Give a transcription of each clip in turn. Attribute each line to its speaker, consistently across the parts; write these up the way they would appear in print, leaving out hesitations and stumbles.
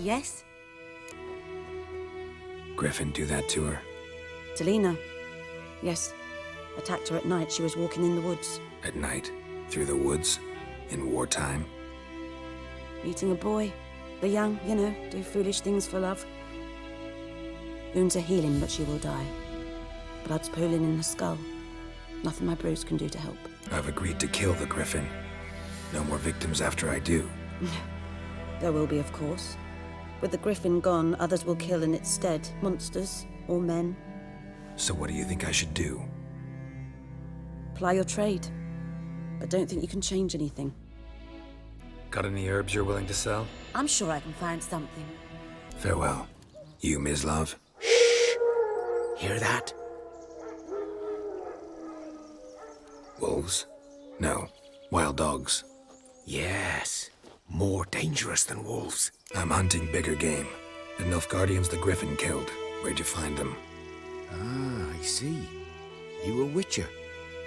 Speaker 1: Yes?
Speaker 2: Griffin do that to her?
Speaker 1: Delina. Yes. Attacked her at night. She was walking in the woods.
Speaker 2: At night? Through the woods? In wartime?
Speaker 1: Meeting a boy. The young, you know, do foolish things for love. Wounds are healing, but she will die. Blood's pooling in her skull. Nothing my bros can do to help.
Speaker 2: I've agreed to kill the Griffin. No more victims after I do.
Speaker 1: There will be, of course. With the Griffin gone, others will kill in its stead. Monsters, or men.
Speaker 2: So what do you think I should do?
Speaker 1: Ply your trade. But don't think you can change anything.
Speaker 2: Got any herbs you're willing to sell?
Speaker 1: I'm sure I can find something.
Speaker 2: Farewell. You, Mislav.
Speaker 3: Hear that?
Speaker 2: Wolves? No. Wild dogs.
Speaker 3: Yes. More dangerous than wolves.
Speaker 2: I'm hunting bigger game. The Nilfgaardians the Griffin killed. Where'd you find them?
Speaker 3: Ah, I see. You a witcher.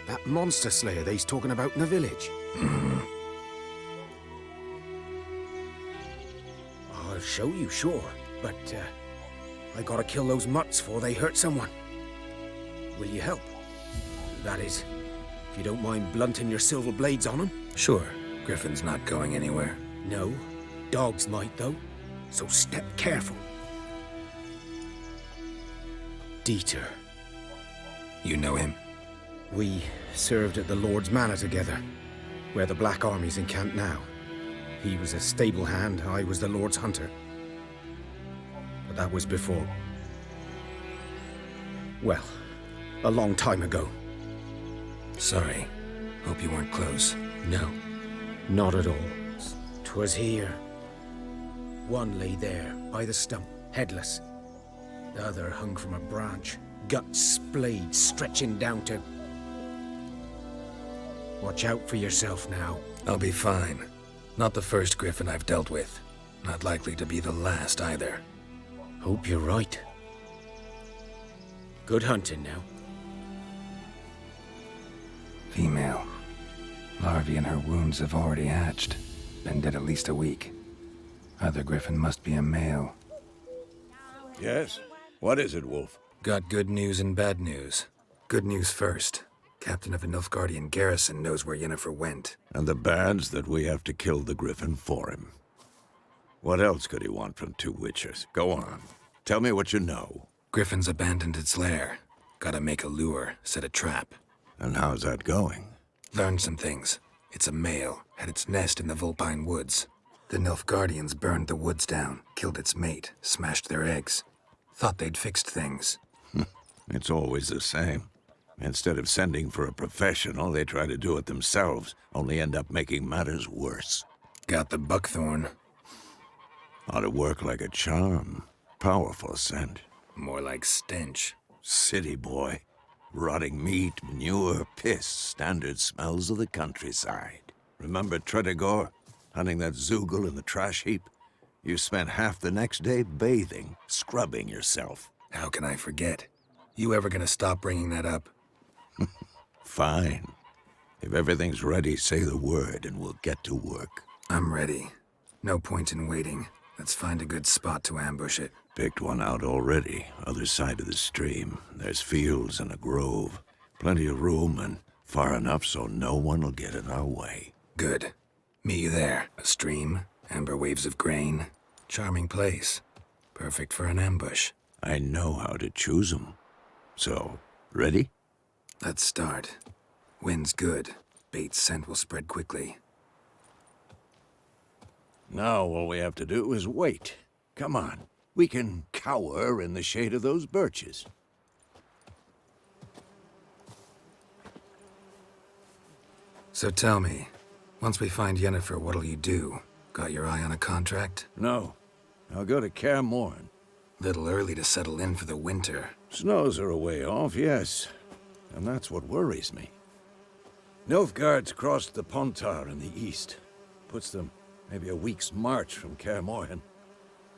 Speaker 3: That monster slayer they's talking about in the village. I'll show you, sure. But, I gotta kill those mutts before they hurt someone. Will you help? That is, if you don't mind blunting your silver blades on them.
Speaker 2: Sure. Griffin's not going anywhere.
Speaker 3: No. Dogs might, though. So step careful. Dieter.
Speaker 2: You know him?
Speaker 3: We served at the Lord's Manor together, where the Black Army's encamped now. He was a stable hand, I was the Lord's hunter. But that was before... well, a long time ago.
Speaker 2: Sorry. Hope you weren't close.
Speaker 3: No, not at all. 'Twas here. One lay there, by the stump, headless. The other hung from a branch, guts splayed, stretching down to... Watch out for yourself now.
Speaker 2: I'll be fine. Not the first Griffin I've dealt with. Not likely to be the last either.
Speaker 3: Hope you're right. Good hunting now.
Speaker 2: Female. Larvae in her wounds have already hatched. Been dead at least a week. Other Griffin must be a male.
Speaker 4: Yes? What is it, Wolf?
Speaker 2: Got good news and bad news. Good news first. Captain of a Nilfgaardian garrison knows where Yennefer went.
Speaker 4: And the bad's that we have to kill the Griffin for him. What else could he want from two witchers? Go on. Tell me what you know.
Speaker 2: Griffin's abandoned its lair. Gotta make a lure, set a trap.
Speaker 4: And how's that going?
Speaker 2: Learned some things. It's a male, had its nest in the Vulpine Woods. The Nilfgaardians burned the woods down, killed its mate, smashed their eggs. Thought they'd fixed things.
Speaker 4: It's always the same. Instead of sending for a professional, they try to do it themselves, only end up making matters worse.
Speaker 2: Got the buckthorn.
Speaker 4: Ought to work like a charm. Powerful scent.
Speaker 2: More like stench.
Speaker 4: City boy. Rotting meat, manure, piss, standard smells of the countryside. Remember Tredegor? Hunting that Zoogle in the trash heap? You spent half the next day bathing, scrubbing yourself.
Speaker 2: How can I forget? You ever gonna stop bringing that up?
Speaker 4: Fine. If everything's ready, say the word and we'll get to work.
Speaker 2: I'm ready. No point in waiting. Let's find a good spot to ambush it.
Speaker 4: Picked one out already, other side of the stream. There's fields and a grove. Plenty of room and far enough so no one will get in our way.
Speaker 2: Good. Meet you there. A stream, amber waves of grain. Charming place. Perfect for an ambush.
Speaker 4: I know how to choose 'em. So, ready?
Speaker 2: Let's start. Wind's good. Bait's scent will spread quickly.
Speaker 4: Now all we have to do is wait. Come on. We can cower in the shade of those birches.
Speaker 2: So tell me, once we find Yennefer, what'll you do? Got your eye on a contract?
Speaker 4: No. I'll go to Kaer Morhen.
Speaker 2: Little early to settle in for the winter.
Speaker 4: Snows are a way off, yes. And that's what worries me. Nilfgaard's crossed the Pontar in the east. Puts them maybe a week's march from Kaer Morhen.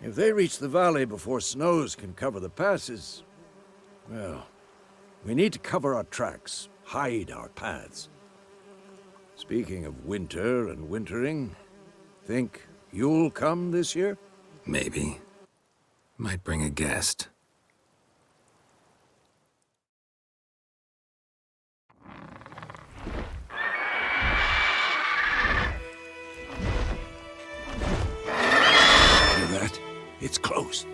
Speaker 4: If they reach the valley before snows can cover the passes, well, we need to cover our tracks, hide our paths. Speaking of winter and wintering, think you'll come this year?
Speaker 2: Maybe. Might bring a guest.
Speaker 4: Hear that? It's close.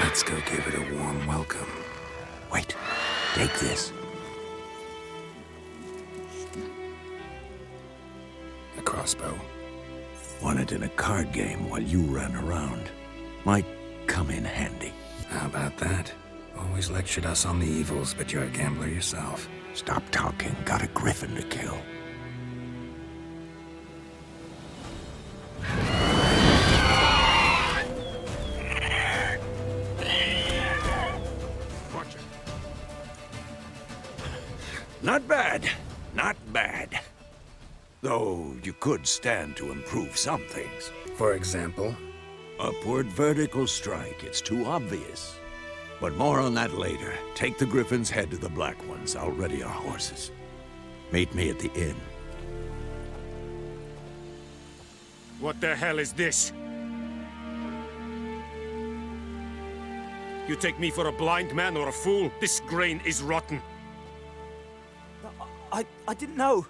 Speaker 2: Let's go give it a warm welcome.
Speaker 4: Wait, take this.
Speaker 2: A crossbow.
Speaker 4: Won it in a card game while you ran around. Might come in handy.
Speaker 2: How about that? Always lectured us on the evils, but you're a gambler yourself.
Speaker 4: Stop talking. Got a griffin to kill. Watch it. Not bad. Not bad. Though you could stand to improve some things.
Speaker 2: For example?
Speaker 4: Upward vertical strike. It's too obvious. But more on that later. Take the griffin's head to the black ones. I'll ready our horses. Meet me at the inn.
Speaker 5: What the hell is this? You take me for a blind man or a fool? This grain is rotten.
Speaker 6: I didn't know.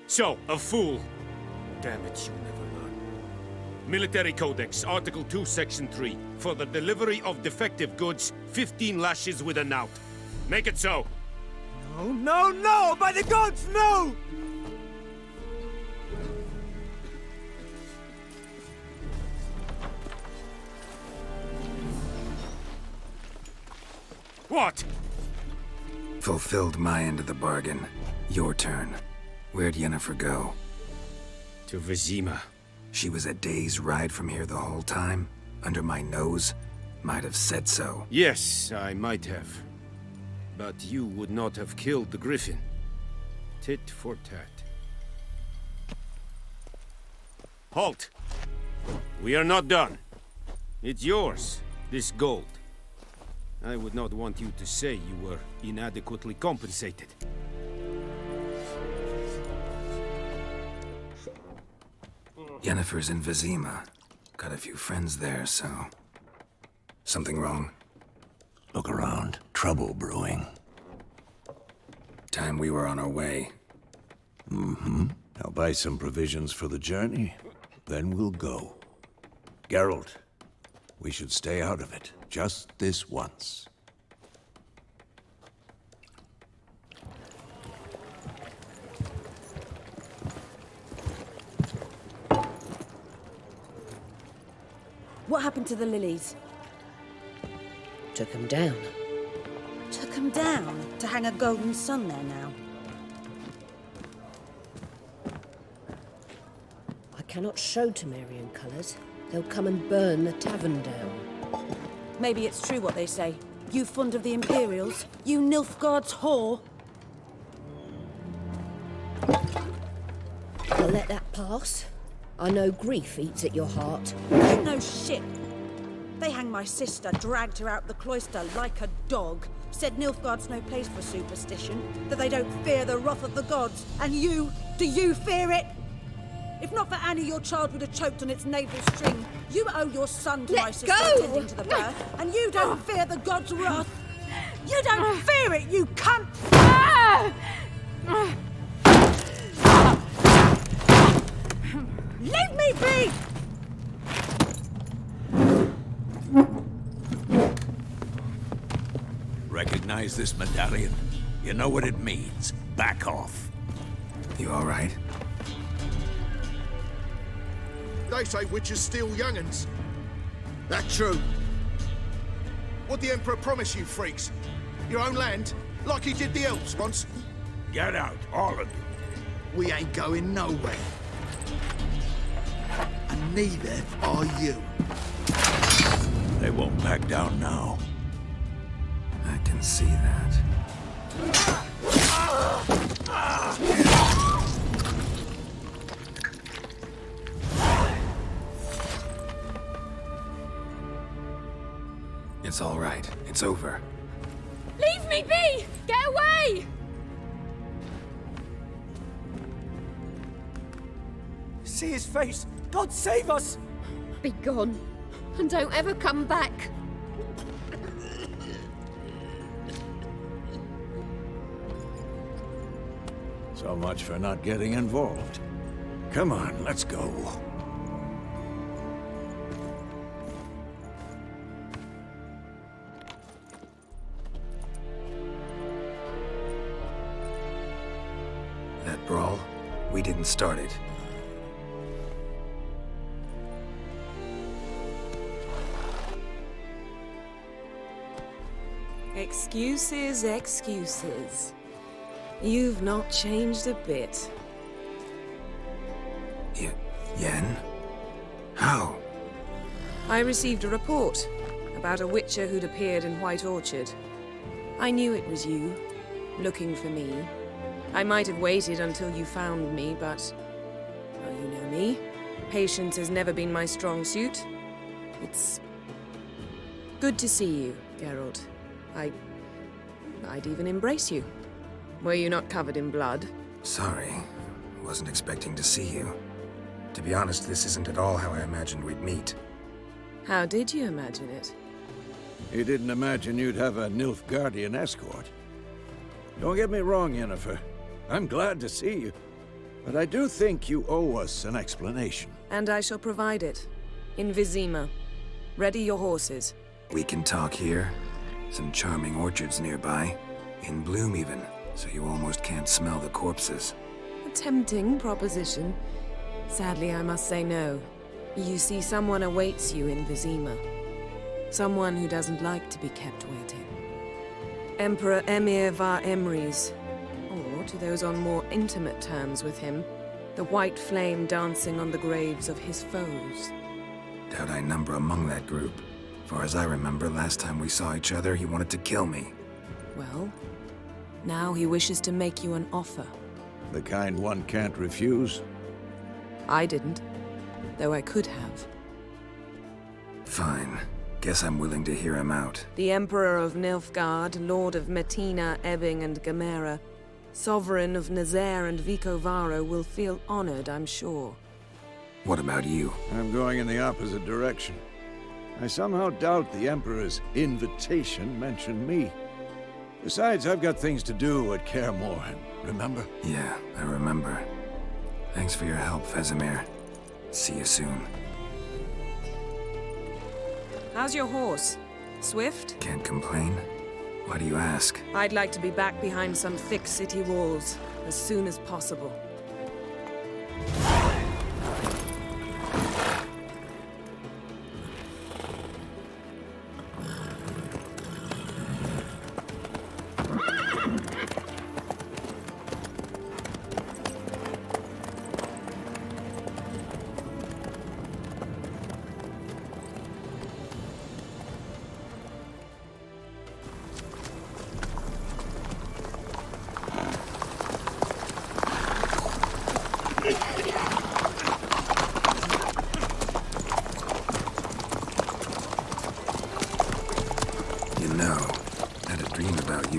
Speaker 5: So, a fool. Damn it, you never learn. Military Codex, Article 2, Section 3. For the delivery of defective goods, 15 lashes with a knout. Make it so.
Speaker 6: No, no, no! By the gods, no!
Speaker 5: What?
Speaker 2: Fulfilled my end of the bargain. Your turn. Where'd Yennefer go?
Speaker 5: To Vizima.
Speaker 2: She was a day's ride from here the whole time? Under my nose? Might have said so.
Speaker 5: Yes, I might have. But you would not have killed the griffin. Tit for tat. Halt! We are not done. It's yours, this gold. I would not want you to say you were inadequately compensated.
Speaker 2: Yennefer's in Vizima. Got a few friends there, so... Something wrong?
Speaker 4: Look around. Trouble brewing.
Speaker 2: Time we were on our way.
Speaker 4: I'll buy some provisions for the journey. Then we'll go. Geralt, we should stay out of it. Just this once.
Speaker 1: What happened to the lilies?
Speaker 7: Took him down.
Speaker 1: Took them down to hang a golden sun there now.
Speaker 7: I cannot show Temerian colours. They'll come and burn the tavern down.
Speaker 1: Maybe it's true what they say. You fond of the Imperials? You Nilfgaard's whore?
Speaker 7: I'll let that pass. I know grief eats at your heart.
Speaker 1: You know shit. They hanged my sister, dragged her out the cloister like a dog. Said Nilfgaard's no place for superstition, that they don't fear the wrath of the gods. And you, do you fear it? If not for Annie, your child would have choked on its navel string. You owe your son to
Speaker 7: Let
Speaker 1: my sister
Speaker 7: go!
Speaker 1: attending to the birth, and you don't fear the gods' wrath. You don't fear it, you cunt! Leave me be!
Speaker 4: Recognize this medallion? You know what it means. Back off.
Speaker 2: You all right?
Speaker 8: They say witches steal young'uns. That true? What'd the Emperor promise you freaks? Your own land? Like he did the elves once?
Speaker 4: Get out, all of you.
Speaker 8: We ain't going nowhere. And neither are you.
Speaker 4: They won't back down now.
Speaker 2: I can see that. It's all right. It's over.
Speaker 9: Leave me be! Get away!
Speaker 6: See his face! God save us!
Speaker 9: Be gone, and don't ever come back.
Speaker 4: So much for not getting involved. Come on, let's go.
Speaker 2: That brawl, we didn't start it.
Speaker 10: Excuses, excuses. You've not changed a bit.
Speaker 2: Yen? How?
Speaker 10: I received a report about a witcher who'd appeared in White Orchard. I knew it was you, looking for me. I might have waited until you found me, but... well, you know me. Patience has never been my strong suit. It's... good to see you, Geralt. I'd even embrace you. Were you not covered in blood?
Speaker 2: Sorry. Wasn't expecting to see you. To be honest, this isn't at all how I imagined we'd meet.
Speaker 10: How did you imagine it?
Speaker 4: You didn't imagine you'd have a Nilfgaardian escort. Don't get me wrong, Yennefer. I'm glad to see you. But I do think you owe us an explanation.
Speaker 10: And I shall provide it. In Vizima. Ready your horses.
Speaker 2: We can talk here. Some charming orchards nearby. In bloom even, so you almost can't smell the corpses.
Speaker 10: A tempting proposition. Sadly, I must say no. You see, someone awaits you in Vizima. Someone who doesn't like to be kept waiting. Emperor Emir var Emrys. Or, to those on more intimate terms with him, the white flame dancing on the graves of his foes.
Speaker 2: Doubt I number among that group. Far as I remember, last time we saw each other, he wanted to kill me.
Speaker 10: Well, now he wishes to make you an offer.
Speaker 4: The kind one can't refuse?
Speaker 10: I didn't, though I could have.
Speaker 2: Fine. Guess I'm willing to hear him out.
Speaker 10: The Emperor of Nilfgaard, Lord of Metina, Ebbing, and Gamera, Sovereign of Nazaire and Vicovaro will feel honored, I'm sure.
Speaker 2: What about you?
Speaker 4: I'm going in the opposite direction. I somehow doubt the Emperor's invitation mentioned me. Besides, I've got things to do at Kaer Morhen, remember?
Speaker 2: Yeah, I remember. Thanks for your help, Vesemir. See you soon.
Speaker 10: How's your horse? Swift?
Speaker 2: Can't complain. Why do you ask?
Speaker 10: I'd like to be back behind some thick city walls as soon as possible.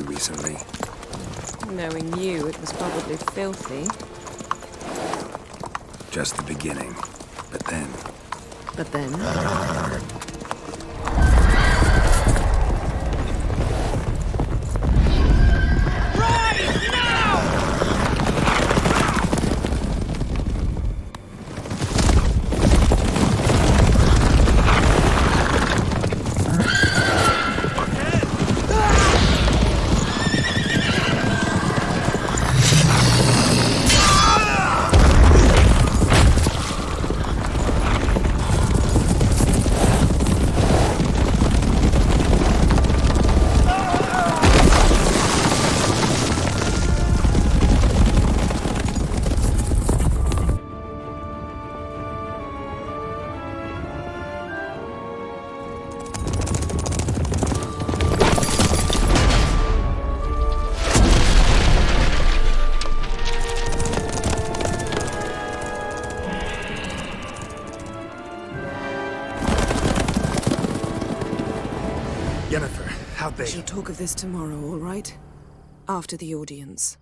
Speaker 2: Recently.
Speaker 10: Knowing you, it was probably filthy.
Speaker 2: Just the beginning. But then...
Speaker 10: But then?
Speaker 2: Yennefer, how'd they...
Speaker 10: We shall talk of this tomorrow, all right? After the audience.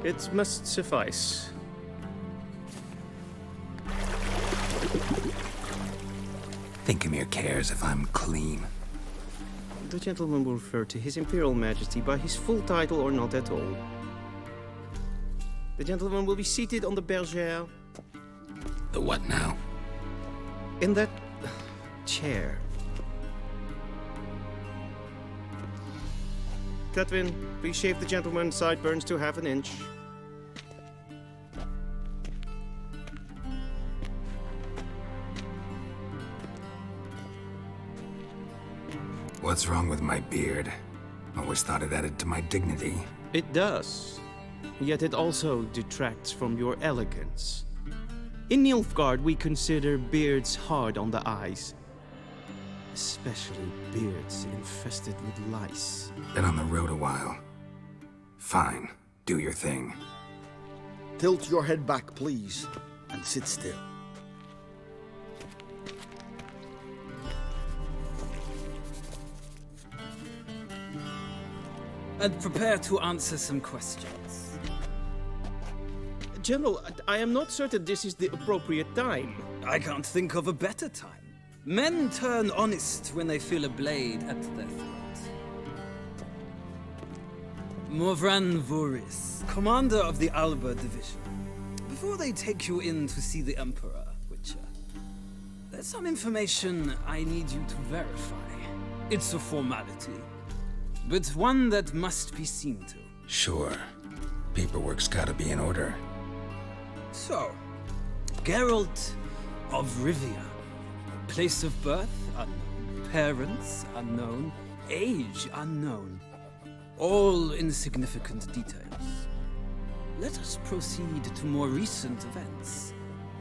Speaker 11: It must suffice.
Speaker 2: Thinkamere cares if I'm clean.
Speaker 11: The gentleman will refer to His Imperial Majesty by his full title or not at all. The gentleman will be seated on the bergère.
Speaker 2: The what now?
Speaker 11: In that chair. Cutwin, please shave the gentleman's sideburns to half an inch.
Speaker 2: What's wrong with my beard? Always thought it added to my dignity.
Speaker 11: It does. Yet it also detracts from your elegance. In Nilfgaard, we consider beards hard on the eyes. Especially beards infested with lice.
Speaker 2: Been on the road a while. Fine, do your thing.
Speaker 8: Tilt your head back, please, and sit still.
Speaker 12: And prepare to answer some questions.
Speaker 11: General, I am not certain this is the appropriate time.
Speaker 12: I can't think of a better time. Men turn honest when they feel a blade at their throat. Morvran Voris, commander of the Alba Division. Before they take you in to see the Emperor, Witcher, there's some information I need you to verify. It's a formality, but one that must be seen to.
Speaker 2: Sure. Paperwork's gotta be in order.
Speaker 12: So, Geralt of Rivia. Place of birth unknown. Parents unknown. Age unknown. All insignificant details. Let us proceed to more recent events.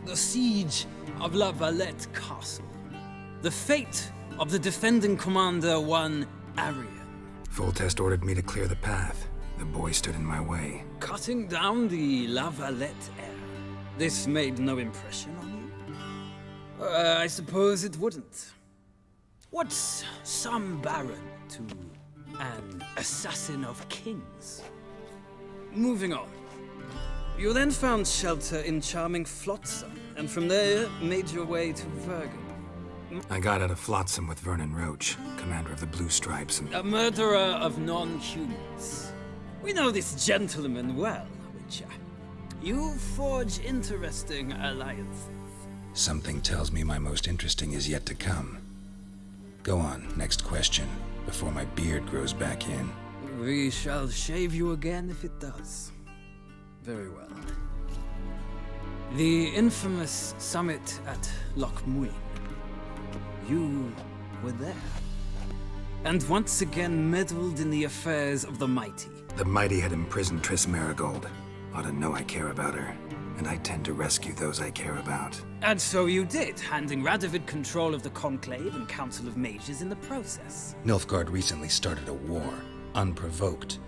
Speaker 12: The siege of La Valette Castle. The fate of the defending commander, one Arian.
Speaker 2: Full Test ordered me to clear the path. The boy stood in my way.
Speaker 12: Cutting down the La Valette heir. This made no impression on you? I suppose it wouldn't. What's some baron to an assassin of kings? Moving on. You then found shelter in charming Flotsam, and from there made your way to Vergen.
Speaker 2: I got out of Flotsam with Vernon Roach, commander of the Blue Stripes, and...
Speaker 12: A murderer of non-humans. We know this gentleman well, Witcher. You forge interesting alliances.
Speaker 2: Something tells me my most interesting is yet to come. Go on, next question, before my beard grows back in.
Speaker 12: We shall shave you again if it does. Very well. The infamous summit at Loch Muin. You were there. And once again meddled in the affairs of the mighty.
Speaker 2: The mighty had imprisoned Triss Marigold. Ought to know I care about her, and I tend to rescue those I care about.
Speaker 12: And so you did, handing Radovid control of the Conclave and Council of Mages in the process.
Speaker 2: Nilfgaard recently started a war, unprovoked.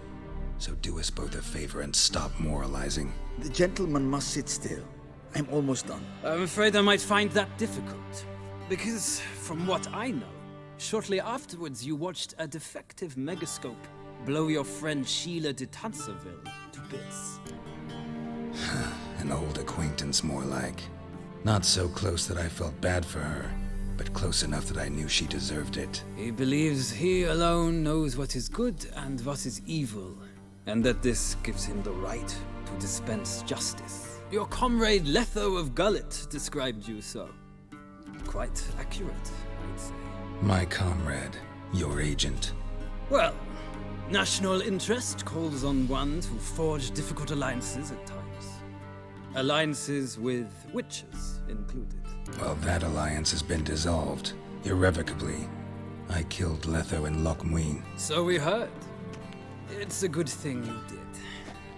Speaker 2: So do us both a favor and stop moralizing.
Speaker 8: The gentleman must sit still. I'm almost done.
Speaker 12: I'm afraid I might find that difficult. Because, from what I know, shortly afterwards you watched a defective megascope blow your friend Sheila de Tanserville to bits.
Speaker 2: An old acquaintance, more like. Not so close that I felt bad for her, but close enough that I knew she deserved it.
Speaker 12: He believes he alone knows what is good and what is evil, and that this gives him the right to dispense justice. Your comrade Letho of Gullet described you so. Quite accurate, I'd say.
Speaker 2: My comrade, your agent.
Speaker 12: Well, national interest calls on one to forge difficult alliances at times. Alliances with witches included.
Speaker 2: Well, that alliance has been dissolved, irrevocably. I killed Letho in Loch Muin.
Speaker 12: So we heard. It's a good thing you did.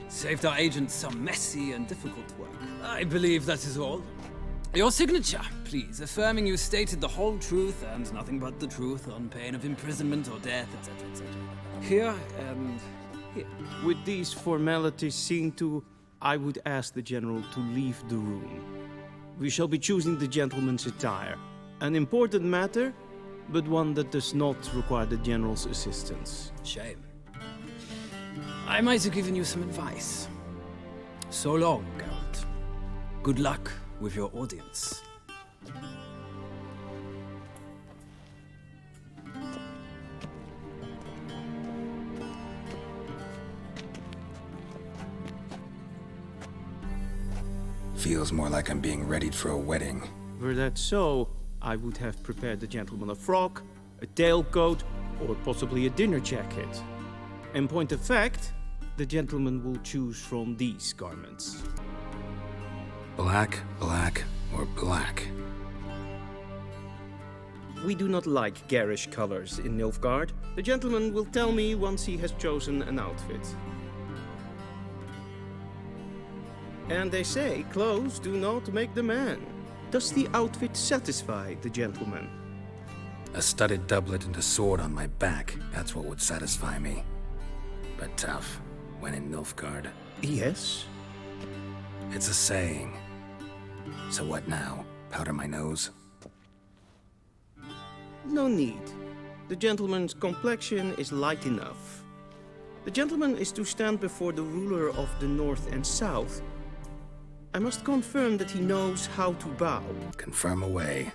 Speaker 12: Saved our agent some messy and difficult work. I believe that is all. Your signature, please, affirming you stated the whole truth and nothing but the truth on pain of imprisonment or death, etc., etc. Here and here.
Speaker 11: With these formalities seen to, I would ask the General to leave the room. We shall be choosing the gentleman's attire. An important matter, but one that does not require the General's assistance.
Speaker 12: Shame. I might have given you some advice. So long, Geralt. Good luck with your audience.
Speaker 2: Feels more like I'm being readied for a wedding.
Speaker 11: Were that so, I would have prepared the gentleman a frock, a tailcoat, or possibly a dinner jacket. In point of fact, the gentleman will choose from these garments.
Speaker 2: Black, black, or black?
Speaker 11: We do not like garish colors in Nilfgaard. The gentleman will tell me once he has chosen an outfit. And they say clothes do not make the man. Does the outfit satisfy the gentleman?
Speaker 2: A studded doublet and a sword on my back, that's what would satisfy me. But tough, when in Nilfgaard.
Speaker 11: Yes?
Speaker 2: It's a saying. So what now? Powder my nose?
Speaker 11: No need. The gentleman's complexion is light enough. The gentleman is to stand before the ruler of the North and South. I must confirm that he knows how to bow.
Speaker 2: Confirm away.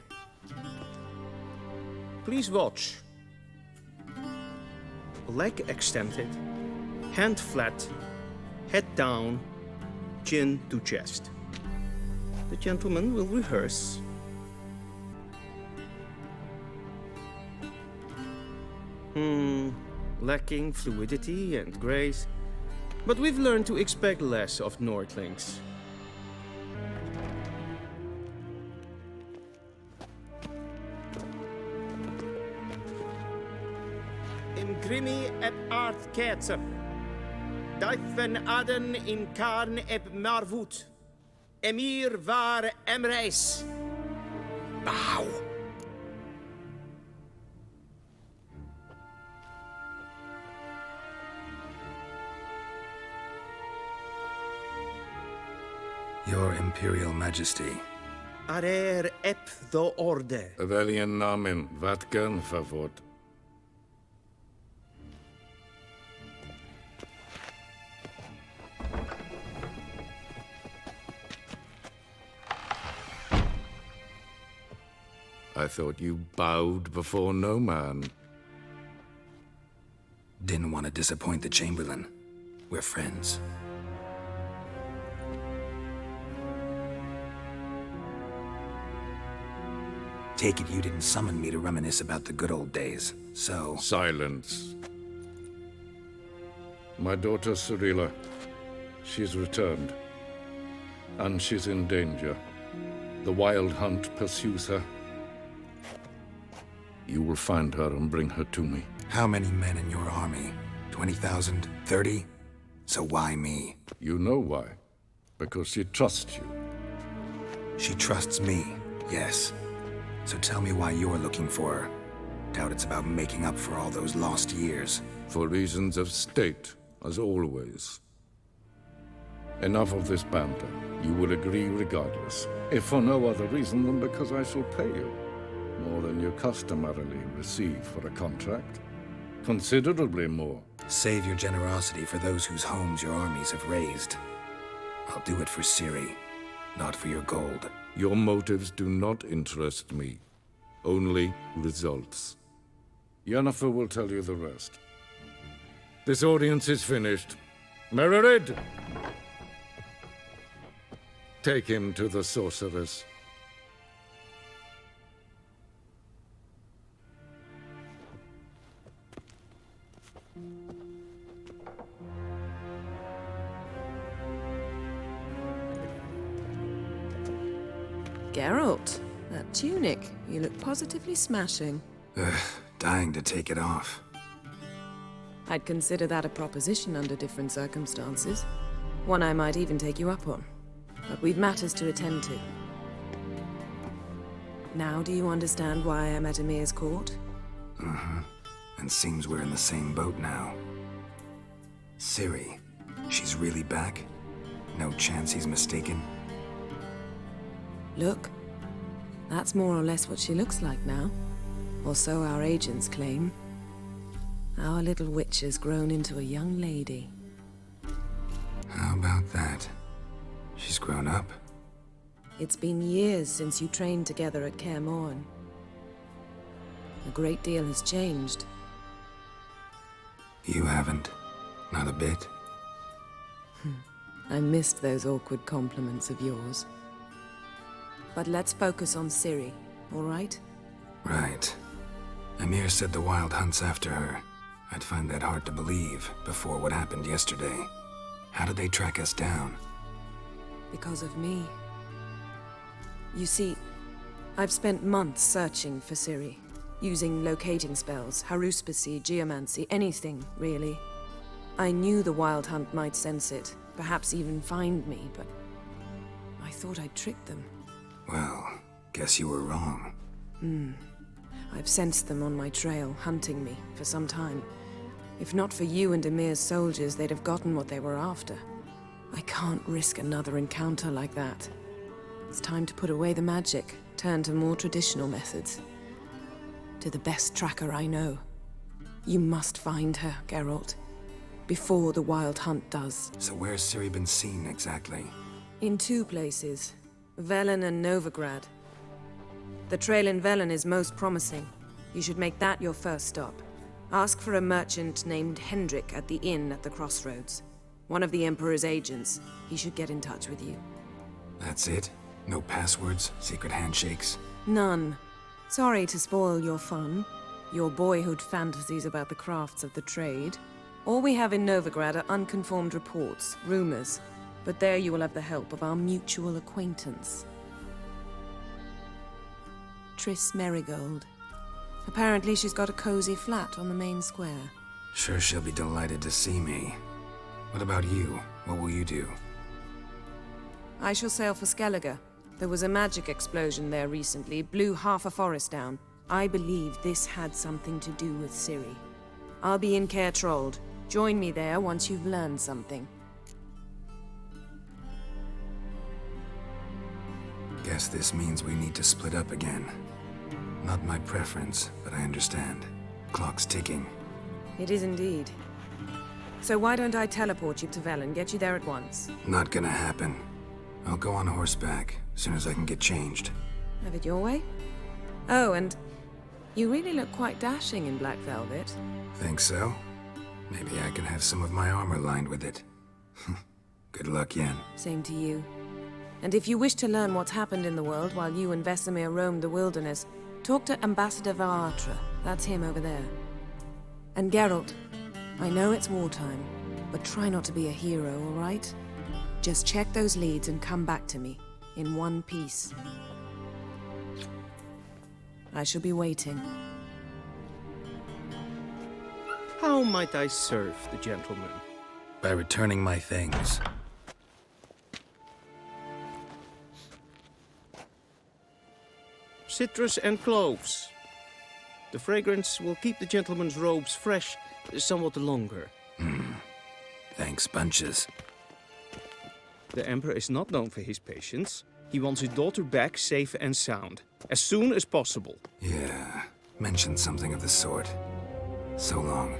Speaker 11: Please watch. Leg extended, hand flat, head down, chin to chest. The gentleman will rehearse. Lacking fluidity and grace. But we've learned to expect less of Nordlings. In grimi eb art ketzer. Dijfen aden in karn eb marvoet. Emir var emreis. Bow.
Speaker 2: Your Imperial Majesty.
Speaker 11: Arer eb the orde.
Speaker 4: Weljen namen, wat kan favort? I thought you bowed before no man.
Speaker 2: Didn't want to disappoint the Chamberlain. We're friends. Take it you didn't summon me to reminisce about the good old days, so...
Speaker 4: Silence. My daughter Cirilla, she's returned. And she's in danger. The Wild Hunt pursues her. You will find her and bring her to me.
Speaker 2: How many men in your army? 20,000? 30? So why me?
Speaker 4: You know why. Because she trusts you.
Speaker 2: She trusts me, yes. So tell me why you're looking for her. Doubt it's about making up for all those lost years.
Speaker 4: For reasons of state, as always. Enough of this banter. You will agree regardless. If for no other reason than because I shall pay you. More than you customarily receive for a contract. Considerably more.
Speaker 2: Save your generosity for those whose homes your armies have razed. I'll do it for Ciri, not for your gold.
Speaker 4: Your motives do not interest me. Only results. Yennefer will tell you the rest. This audience is finished. Mererid! Take him to the sorceress.
Speaker 10: Geralt, that tunic, you look positively smashing.
Speaker 2: Dying to take it off.
Speaker 10: I'd consider that a proposition under different circumstances. One I might even take you up on. But we've matters to attend to. Now do you understand why I'm at Emir's court?
Speaker 2: Mm-hmm. And seems we're in the same boat now. Ciri, she's really back? No chance he's mistaken?
Speaker 10: Look, that's more or less what she looks like now. Or so our agents claim. Our little witch has grown into a young lady.
Speaker 2: She's grown up.
Speaker 10: It's been years since you trained together at Kaer Morhen. A great deal has changed.
Speaker 2: You haven't. Not a bit.
Speaker 10: I missed those awkward compliments of yours. But let's focus on Ciri, all right?
Speaker 2: Right. Emir said the Wild Hunt's after her. I'd find that hard to believe before what happened yesterday. How did they track us down?
Speaker 10: Because of me. You see, I've spent months searching for Ciri, using locating spells, haruspicy, geomancy, anything, really. I knew the Wild Hunt might sense it, perhaps even find me, but I thought I'd tricked them.
Speaker 2: Well, guess you were wrong.
Speaker 10: I've sensed them on my trail, hunting me, for some time. If not for you and Emir's soldiers, they'd have gotten what they were after. I can't risk another encounter like that. It's time to put away the magic, turn to more traditional methods. To the best tracker I know. You must find her, Geralt. Before the Wild Hunt does.
Speaker 2: So where's Ciri been seen exactly?
Speaker 10: In 2 places. Velen and Novigrad. The trail in Velen is most promising. You should make that your first stop. Ask for a merchant named Hendrik at the inn at the crossroads. One of the Emperor's agents. He should get in touch with you.
Speaker 2: That's it? No passwords? Secret handshakes?
Speaker 10: None. Sorry to spoil your fun. Your boyhood fantasies about the crafts of the trade. All we have in Novigrad are unconfirmed reports, rumors. But there you will have the help of our mutual acquaintance. Triss Merigold. Apparently she's got a cozy flat on the main square.
Speaker 2: Sure she'll be delighted to see me. What about you? What will you do?
Speaker 10: I shall sail for Skellige. There was a magic explosion there recently, blew half a forest down. I believe this had something to do with Ciri. I'll be in Caer Trolde. Join me there once you've learned something.
Speaker 2: Guess this means we need to split up again. Not my preference, but I understand. Clock's ticking.
Speaker 10: It is indeed. So why don't I teleport you to Velen, get you there at once?
Speaker 2: Not gonna happen. I'll go on horseback, as soon as I can get changed.
Speaker 10: Have it your way? Oh, and you really look quite dashing in black velvet.
Speaker 2: Think so? Maybe I can have some of my armor lined with it. Good luck, Yen.
Speaker 10: Same to you. And if you wish to learn what's happened in the world while you and Vesemir roamed the wilderness, talk to Ambassador Varatra. That's him over there. And Geralt, I know it's wartime, but try not to be a hero, all right? Just check those leads and come back to me, in one piece. I shall be waiting.
Speaker 11: How might I serve the gentleman?
Speaker 2: By returning my things.
Speaker 11: Citrus and cloves. The fragrance will keep the gentleman's robes fresh somewhat longer.
Speaker 2: Thanks, bunches.
Speaker 11: The Emperor is not known for his patience. He wants his daughter back safe and sound, as soon as possible.
Speaker 2: Yeah, mentioned something of the sort. So long.